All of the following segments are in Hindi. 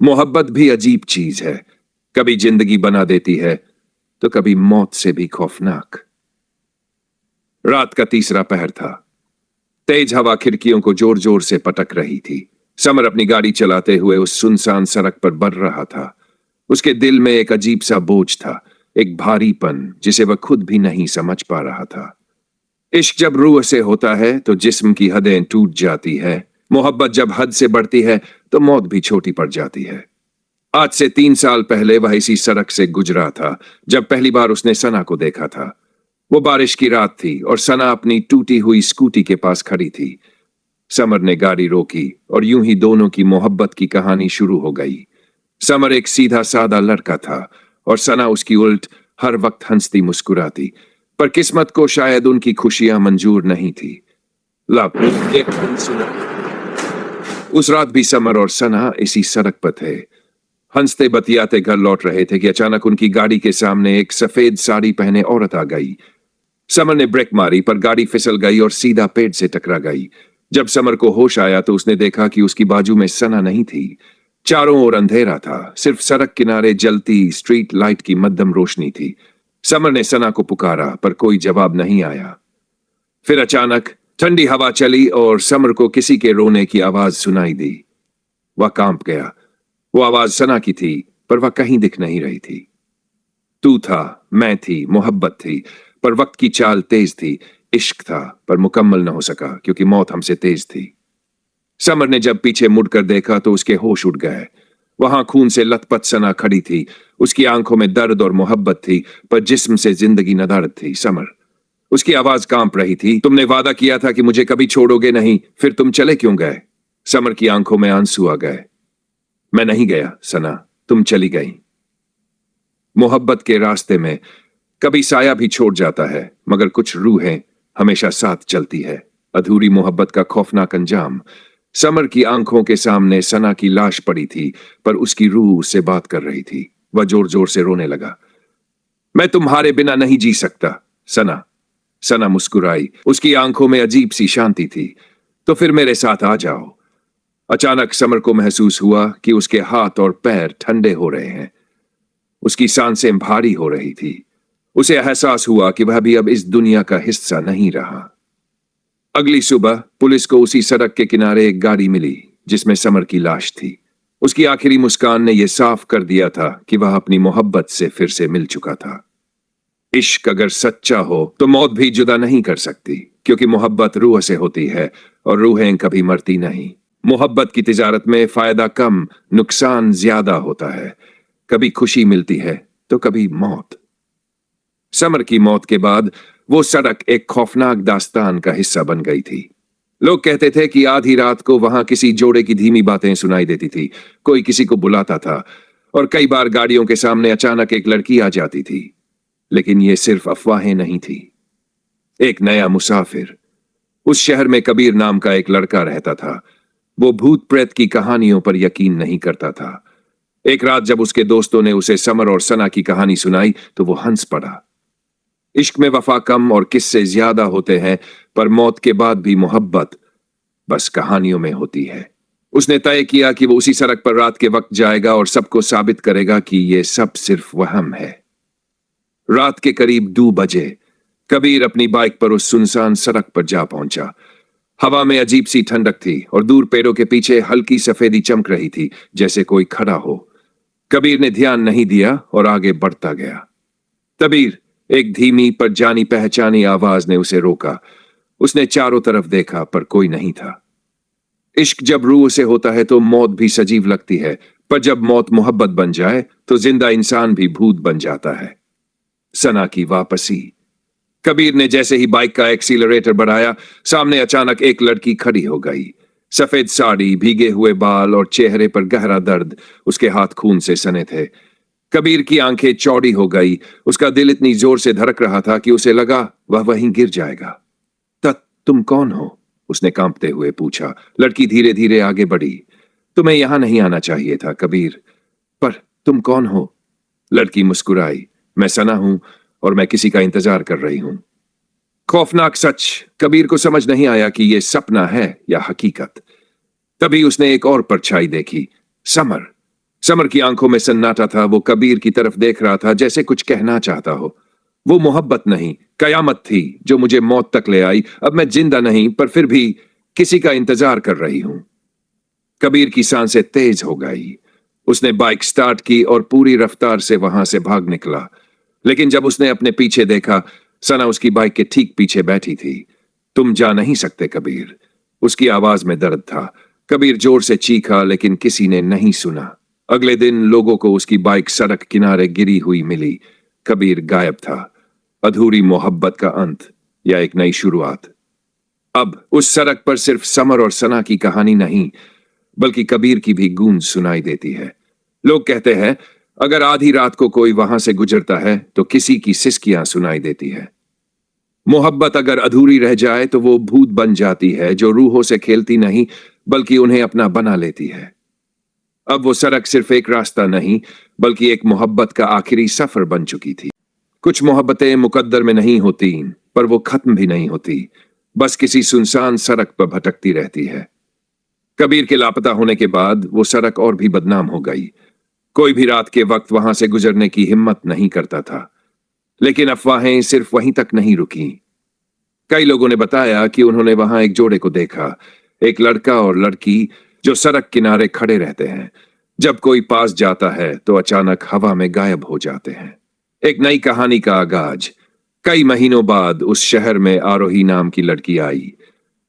मोहब्बत भी अजीब चीज है, कभी जिंदगी बना देती है तो कभी मौत से भी खौफनाक। रात का तीसरा पहर था। तेज हवा खिड़कियों को जोर जोर से पटक रही थी। समर अपनी गाड़ी चलाते हुए उस सुनसान सड़क पर बढ़ रहा था। उसके दिल में एक अजीब सा बोझ था, एक भारीपन जिसे वह खुद भी नहीं समझ पा रहा था। इश्क जब रूह से होता है तो जिस्म की हदें टूट जाती है। मोहब्बत जब हद से बढ़ती है तो मौत भी छोटी पड़ जाती है। आज से 3 साल पहले वह इसी सड़क से गुजरा था जब पहली बार उसने सना को देखा था। वो बारिश की रात थी और सना अपनी टूटी हुई स्कूटी के पास खड़ी थी। समर ने गाड़ी रोकी और यूं ही दोनों की मोहब्बत की कहानी शुरू हो गई। समर एक सीधा सादा लड़का था और सना उसकी उल्ट हर वक्त हंसती मुस्कुराती, पर किस्मत को शायद उनकी खुशियां मंजूर नहीं थी। उस रात भी समर और सना इसी सड़क पर थे। हंसते बतियाते घर लौट रहे थे कि अचानक उनकी गाड़ी के सामने एक सफेद साड़ी पहने औरत आ गई। समर ने ब्रेक मारी पर गाड़ी फिसल गई और सीधा पेड़ से टकरा गई। जब समर को होश आया तो उसने देखा कि उसकी बाजू में सना नहीं थी। चारों ओर अंधेरा था, सिर्फ सड़क किनारे जलती स्ट्रीट लाइट की मध्यम रोशनी थी। समर ने सना को पुकारा पर कोई जवाब नहीं आया। फिर अचानक ठंडी हवा चली और समर को किसी के रोने की आवाज सुनाई दी। वह कांप गया। वो आवाज सना की थी पर वह कहीं दिख नहीं रही थी। तू था, मैं थी, मोहब्बत थी, पर वक्त की चाल तेज थी। इश्क था पर मुकम्मल न हो सका क्योंकि मौत हमसे तेज थी। समर ने जब पीछे मुड़कर देखा तो उसके होश उड़ गए। वहां खून से लथपथ सना खड़ी थी। उसकी आंखों में दर्द और मोहब्बत थी पर जिस्म से जिंदगी नदारद थी। समर, उसकी आवाज कांप रही थी, तुमने वादा किया था कि मुझे कभी छोड़ोगे नहीं, फिर तुम चले क्यों गए? समर की आंखों में आंसू आ गए। मैं नहीं गया सना, तुम चली गई। मोहब्बत के रास्ते में कभी साया भी छोड़ जाता है, मगर कुछ रूहें हमेशा साथ चलती है। अधूरी मोहब्बत का खौफनाक अंजाम। समर की आंखों के सामने सना की लाश पड़ी थी पर उसकी रूह उससे बात कर रही थी। वह जोर जोर से रोने लगा। मैं तुम्हारे बिना नहीं जी सकता सना। सना मुस्कुराई, उसकी आंखों में अजीब सी शांति थी। तो फिर मेरे साथ आ जाओ। अचानक समर को महसूस हुआ कि उसके हाथ और पैर ठंडे हो रहे हैं। उसकी सांसें भारी हो रही थी। उसे एहसास हुआ कि वह भी अब इस दुनिया का हिस्सा नहीं रहा। अगली सुबह पुलिस को उसी सड़क के किनारे एक गाड़ी मिली जिसमें समर की लाश थी। उसकी आखिरी मुस्कान ने यह साफ कर दिया था कि वह अपनी मोहब्बत से फिर से मिल चुका था। इश्क अगर सच्चा हो तो मौत भी जुदा नहीं कर सकती, क्योंकि मोहब्बत रूह से होती है और रूहें कभी मरती नहीं। मोहब्बत की तिजारत में फायदा कम, नुकसान ज्यादा होता है। कभी खुशी मिलती है तो कभी मौत। समर की मौत के बाद वो सड़क एक खौफनाक दास्तान का हिस्सा बन गई थी। लोग कहते थे कि आधी रात को वहां किसी जोड़े की धीमी बातें सुनाई देती थी, कोई किसी को बुलाता था और कई बार गाड़ियों के सामने अचानक एक लड़की आ जाती थी। लेकिन ये सिर्फ अफवाहें नहीं थी। एक नया मुसाफिर। उस शहर में कबीर नाम का एक लड़का रहता था। वो भूत प्रेत की कहानियों पर यकीन नहीं करता था। एक रात जब उसके दोस्तों ने उसे समर और सना की कहानी सुनाई तो वो हंस पड़ा। इश्क में वफा कम और किस्से ज्यादा होते हैं, पर मौत के बाद भी मोहब्बत बस कहानियों में होती है। उसने तय किया कि वो उसी सड़क पर रात के वक्त जाएगा और सबको साबित करेगा कि ये सब सिर्फ वहम है। रात के करीब 2 बजे कबीर अपनी बाइक पर उस सुनसान सड़क पर जा पहुंचा। हवा में अजीब सी ठंडक थी और दूर पेड़ों के पीछे हल्की सफेदी चमक रही थी, जैसे कोई खड़ा हो। कबीर ने ध्यान नहीं दिया और आगे बढ़ता गया। कबीर, एक धीमी पर जानी पहचानी आवाज ने उसे रोका। उसने चारों तरफ देखा पर कोई नहीं था। इश्क जब रूह से होता है तो मौत भी सजीव लगती है, पर जब मौत मोहब्बत बन जाए तो जिंदा इंसान भी भूत बन जाता है। सना की वापसी। कबीर ने जैसे ही बाइक का एक्सीलरेटर बढ़ाया, सामने अचानक एक लड़की खड़ी हो गई। सफेद साड़ी, भीगे हुए बाल और चेहरे पर गहरा दर्द। उसके हाथ खून से सने थे। कबीर की आंखें चौड़ी हो गई। उसका दिल इतनी जोर से धड़क रहा था कि उसे लगा वह वहीं गिर जाएगा। तुम कौन हो? उसने कांपते हुए पूछा। लड़की धीरे धीरे आगे बढ़ी। तुम्हें यहां नहीं आना चाहिए था कबीर, पर तुम कौन हो? लड़की मुस्कुराई। मैं सना हूं और मैं किसी का इंतजार कर रही हूं। खौफनाक सच। कबीर को समझ नहीं आया कि यह सपना है या हकीकत। तभी उसने एक और परछाई देखी। समर। समर की आंखों में सन्नाटा था। वो कबीर की तरफ देख रहा था जैसे कुछ कहना चाहता हो। वो मोहब्बत नहीं, कयामत थी जो मुझे मौत तक ले आई। अब मैं जिंदा नहीं, पर फिर भी किसी का इंतजार कर रही हूं। कबीर की सांसें तेज हो गई। उसने बाइक स्टार्ट की और पूरी रफ्तार से वहां से भाग निकला। लेकिन जब उसने अपने पीछे देखा, सना उसकी बाइक के ठीक पीछे बैठी थी। तुम जा नहीं सकते कबीर। उसकी आवाज में दर्द था। कबीर जोर से चीखा, लेकिन किसी ने नहीं सुना। अगले दिन लोगों को उसकी बाइक सड़क किनारे गिरी हुई मिली। कबीर गायब था। अधूरी मोहब्बत का अंत या एक नई शुरुआत। अब उस सड़क पर सिर्फ समर और सना की कहानी नहीं, बल्कि कबीर की भी गूंज सुनाई देती है। लोग कहते हैं अगर आधी रात को कोई वहां से गुजरता है तो किसी की सिसकियां सुनाई देती है। मोहब्बत अगर अधूरी रह जाए तो वो भूत बन जाती है जो रूहों से खेलती नहीं, बल्कि उन्हें अपना बना लेती है। अब वो सड़क सिर्फ एक रास्ता नहीं, बल्कि एक मोहब्बत का आखिरी सफर बन चुकी थी। कुछ मोहब्बतें मुकद्दर में नहीं होती, पर वो खत्म भी नहीं होती, बस किसी सुनसान सड़क पर भटकती रहती है। कबीर के लापता होने के बाद वो सड़क और भी बदनाम हो गई। कोई भी रात के वक्त वहां से गुजरने की हिम्मत नहीं करता था। लेकिन अफवाहें सिर्फ वहीं तक नहीं रुकी। कई लोगों ने बताया कि उन्होंने वहां एक जोड़े को देखा, एक लड़का और लड़की जो सड़क किनारे खड़े रहते हैं। जब कोई पास जाता है तो अचानक हवा में गायब हो जाते हैं। एक नई कहानी का आगाज। कई महीनों बाद उस शहर में आरोही नाम की लड़की आई।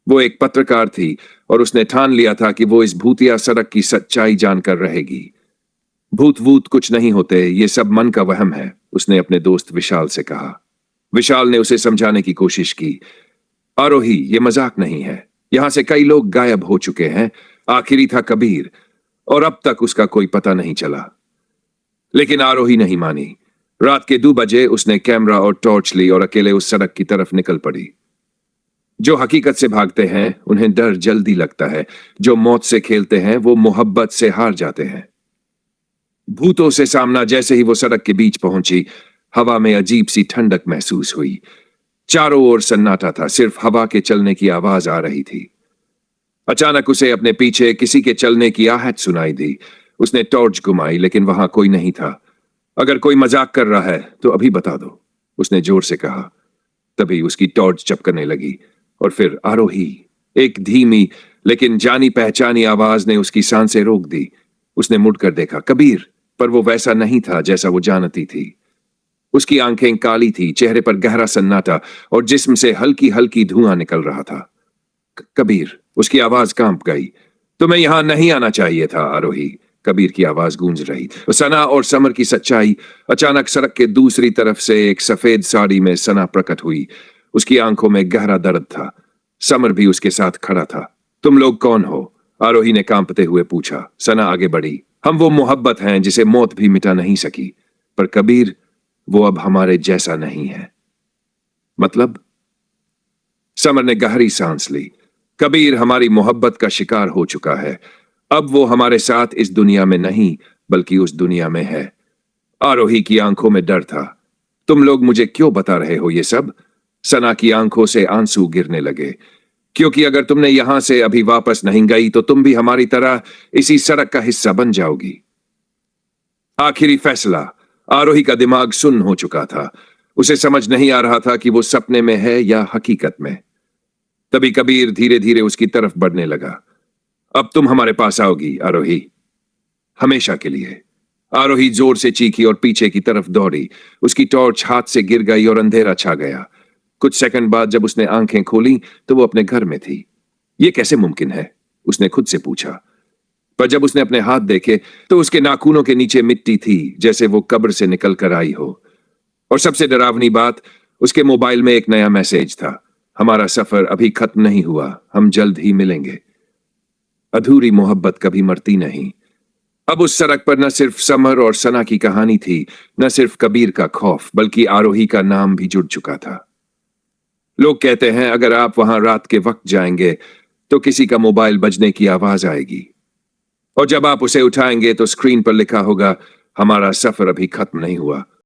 वो एक पत्रकार थी और उसने ठान लिया था कि वो इस भूतिया सड़क की सच्चाई जानकर रहेगी। भूत वूत कुछ नहीं होते, ये सब मन का वहम है, उसने अपने दोस्त विशाल से कहा। विशाल ने उसे समझाने की कोशिश की। आरोही, ये मजाक नहीं है। यहां से कई लोग गायब हो चुके हैं। आखिरी था कबीर, और अब तक उसका कोई पता नहीं चला। लेकिन आरोही नहीं मानी। रात के 2 बजे उसने कैमरा और टॉर्च ली और अकेले उस सड़क की तरफ निकल पड़ी। जो हकीकत से भागते हैं उन्हें डर जल्दी लगता है। जो मौत से खेलते हैं वो मोहब्बत से हार जाते हैं। भूतों से सामना। जैसे ही वो सड़क के बीच पहुंची, हवा में अजीब सी ठंडक महसूस हुई। चारों ओर सन्नाटा था, सिर्फ हवा के चलने की आवाज आ रही थी। अचानक उसे अपने पीछे किसी के चलने की आहट सुनाई दी। उसने टॉर्च घुमाई, लेकिन वहां कोई नहीं था। अगर कोई मजाक कर रहा है तो अभी बता दो, उसने जोर से कहा। तभी उसकी टॉर्च चपकने लगी और फिर आरोही। एक धीमी लेकिन जानी पहचानी आवाज ने उसकी सांसें रोक दी। उसने मुड़कर देखा, कबीर, पर वो वैसा नहीं था जैसा वो जानती थी। उसकी आंखें काली थी, चेहरे पर गहरा सन्नाटा और जिस्म से हल्की हल्की धुआं निकल रहा था। कबीर, उसकी आवाज कांप गई। तुम्हें यहां नहीं आना चाहिए था आरोही, कबीर की आवाज गूंज रही। सना और समर की सच्चाई। अचानक सड़क के दूसरी तरफ से एक सफेद साड़ी में सना प्रकट हुई। उसकी आंखों में गहरा दर्द था। समर भी उसके साथ खड़ा था। तुम लोग कौन हो? आरोही ने कांपते हुए पूछा। सना आगे बढ़ी। हम वो मोहब्बत हैं जिसे मौत भी मिटा नहीं सकी। पर कबीर, वो अब हमारे जैसा नहीं है। मतलब? समर ने गहरी सांस ली। कबीर हमारी मोहब्बत का शिकार हो चुका है। अब वो हमारे साथ इस दुनिया में नहीं, बल्कि उस दुनिया में है। आरोही की आंखों में डर था। तुम लोग मुझे क्यों बता रहे हो ये सब? सना की आंखों से आंसू गिरने लगे। क्योंकि अगर तुमने यहां से अभी वापस नहीं गई तो तुम भी हमारी तरह इसी सड़क का हिस्सा बन जाओगी। आखिरी फैसला। आरोही का दिमाग सुन्न हो चुका था। उसे समझ नहीं आ रहा था कि वो सपने में है या हकीकत में। तभी कबीर धीरे धीरे उसकी तरफ बढ़ने लगा। अब तुम हमारे पास आओगी आरोही, हमेशा के लिए। आरोही जोर से चीखी और पीछे की तरफ दौड़ी। उसकी टॉर्च हाथ से गिर गई और अंधेरा छा गया। कुछ सेकंड बाद जब उसने आंखें खोली तो वो अपने घर में थी। यह कैसे मुमकिन है? उसने खुद से पूछा। पर जब उसने अपने हाथ देखे तो उसके नाखूनों के नीचे मिट्टी थी, जैसे वो कब्र से निकल कर आई हो। और सबसे डरावनी बात, उसके मोबाइल में एक नया मैसेज था। हमारा सफर अभी खत्म नहीं हुआ, हम जल्द ही मिलेंगे। अधूरी मोहब्बत कभी मरती नहीं। अब उस सड़क पर न सिर्फ समर और सना की कहानी थी, न सिर्फ कबीर का खौफ, बल्कि आरोही का नाम भी जुड़ चुका था। लोग कहते हैं अगर आप वहां रात के वक्त जाएंगे तो किसी का मोबाइल बजने की आवाज आएगी, और जब आप उसे उठाएंगे तो स्क्रीन पर लिखा होगा, हमारा सफर अभी खत्म नहीं हुआ।